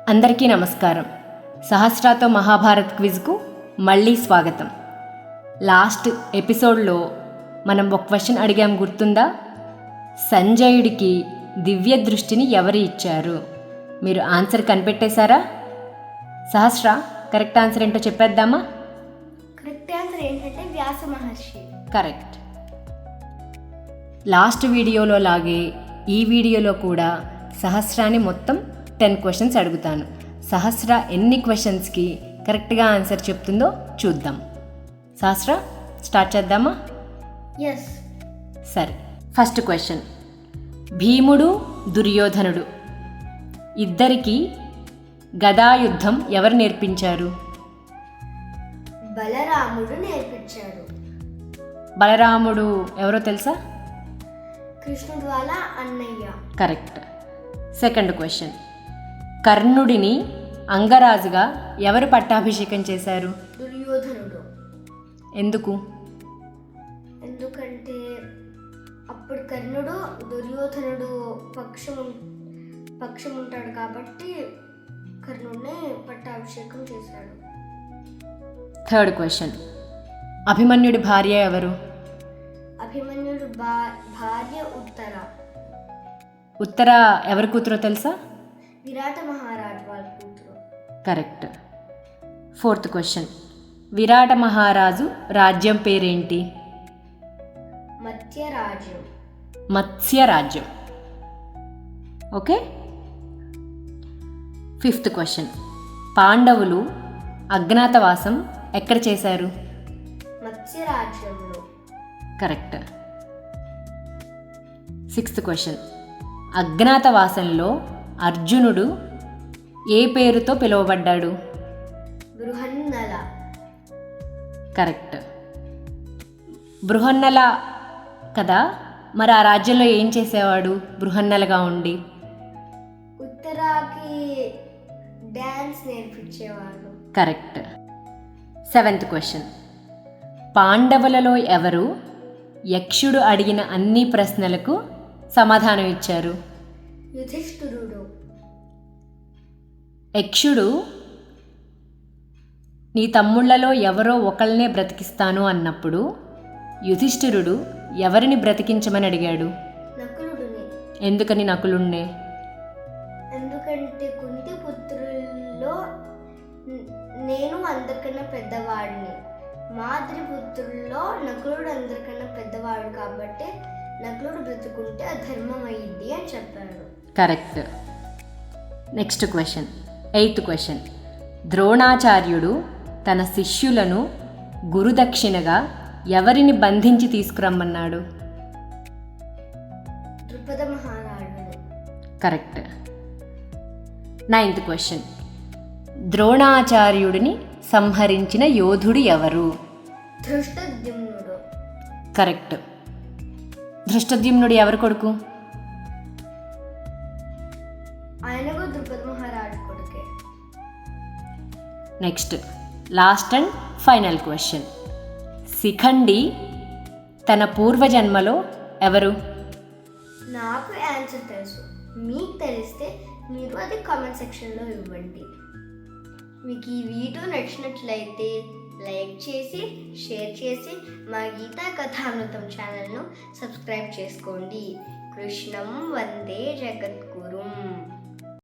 అందరికీ నమస్కారం. సహస్రాతో మహాభారత్ క్విజ్కు మళ్ళీ స్వాగతం. లాస్ట్ ఎపిసోడ్లో మనం ఒక క్వశ్చన్ అడిగాం, గుర్తుందా? సంజయుడికి దివ్య దృష్టిని ఎవరు ఇచ్చారు? మీరు ఆన్సర్ కనిపెట్టేశారా? సహస్ర, కరెక్ట్ ఆన్సర్ ఏంటో చెప్పేద్దామా? కరెక్ట్ ఆన్సర్ ఏంటంటే వ్యాస మహర్షి. కరెక్ట్. లాస్ట్ వీడియోలో లాగే ఈ వీడియోలో కూడా సహస్రాని మొత్తం 10 క్వశ్చన్స్ అడుగుతాను. సహస్ర ఎన్ని క్వశ్చన్స్కి కరెక్ట్గా ఆన్సర్ చెప్తుందో చూద్దాం. సహస్ర, స్టార్ట్ చేద్దామా? ఎస్. సరే, ఫస్ట్ క్వశ్చన్. భీముడు, దుర్యోధనుడు ఇద్దరికి గదాయుద్ధం ఎవరు నేర్పించారు? బలరాముడు నేర్పించాడు. బలరాముడు ఎవరో తెలుసా? కృష్ణుడు వాళ్ళ అన్నయ్య. కరెక్ట్. Second question. కర్ణుడిని అంగరాజుగా ఎవరు పట్టాభిషేకం చేశారు? దుర్యోధనుడు. ఎందుకు? ఎందుకంటే అప్పుడు కర్ణుడు దుర్యోధనుడు పక్షం ఉంటాడు కాబట్టి కర్ణుడిని పట్టాభిషేకం చేశాడు. Third question. అభిమన్యుడి భార్య ఎవరు? అభిమన్యుడు భార్య ఉత్తర. ఉత్తర ఎవరి కూతురో తెలుసా? విరాట మహారాజు వాళ్ళ కూతురు. కరెక్ట్. Fourth question. విరాట మహారాజు రాజ్యం పేరేంటి? మత్స్యరాజ్యం. మత్స్యరాజ్యం. ఓకే. Fifth question. పాండవులు అజ్ఞాతవాసం ఎక్కడ చేశారు? మత్స్యరాజ్యంలో. కరెక్ట్. Sixth question. అజ్ఞాతవాసంలో అర్జునుడు ఏ పేరుతో పిలువబడ్డాడు? బృహన్నల. కరెక్ట్. బృహన్నల కదా, మరి ఆ రాజ్యంలో ఏం చేసేవాడు బృహన్నలగా ఉండి? ఉత్తరాకి డ్యాన్స్ నేర్పించేవాడు. కరెక్ట్. Seventh question. పాండవులలో ఎవరు యక్షుడు అడిగిన అన్ని ప్రశ్నలకు సమాధానం ఇచ్చారు? యుధిష్ఠిరుడు. యక్షుడు నీ తమ్ముళ్లలో ఎవరో ఒకళ్ళనే బ్రతికిస్తాను అన్నప్పుడు యుధిష్ఠిరుడు ఎవరిని బ్రతికించమని అడిగాడు? నకులుడిని. ఎందుకని నకులుణ్ణే? ఎందుకంటే కుంతి పుత్రుల్లో నేను అందరికన్నా పెద్దవాడిని, మాద్రి పుత్రుల్లో నకులుడు అందరికన్నా పెద్దవాడు కాబట్టి నకులుడు బ్రతుకుంటే అధర్మం అయ్యింది అని చెప్పాడు. Correct. Next question. Eighth question. ద్రోణాచార్యుడు తన శిష్యులను గురుదక్షిణగా ఎవరిని బంధించి తీసుకురమ్మన్నాడు? ద్రుపద మహారాజుని. కరెక్ట్. Ninth question. ద్రోణాచార్యుడిని సంహరించిన యోధుడు ఎవరు? ధృష్టద్యుమ్నుడు. కరెక్ట్. ధృష్టద్యుమ్నుడు ఎవరి కొడుకు? ఆయనకు ద్రుపద మహారాజు కొడుకే. Next last and final question. Shikhandi తన పూర్వజన్మలో ఎవరు? నాకు ఆన్సర్ తెలుసు, మీకు తెలిస్తే మీరు అది కామెంట్ సెక్షన్లో ఇవ్వండి. మీకు ఈ వీడియో నచ్చినట్లయితే లైక్ చేసి షేర్ చేసి మా గీతా కథామృతం ఛానల్ను సబ్స్క్రైబ్ చేసుకోండి. కృష్ణం వందే జగత్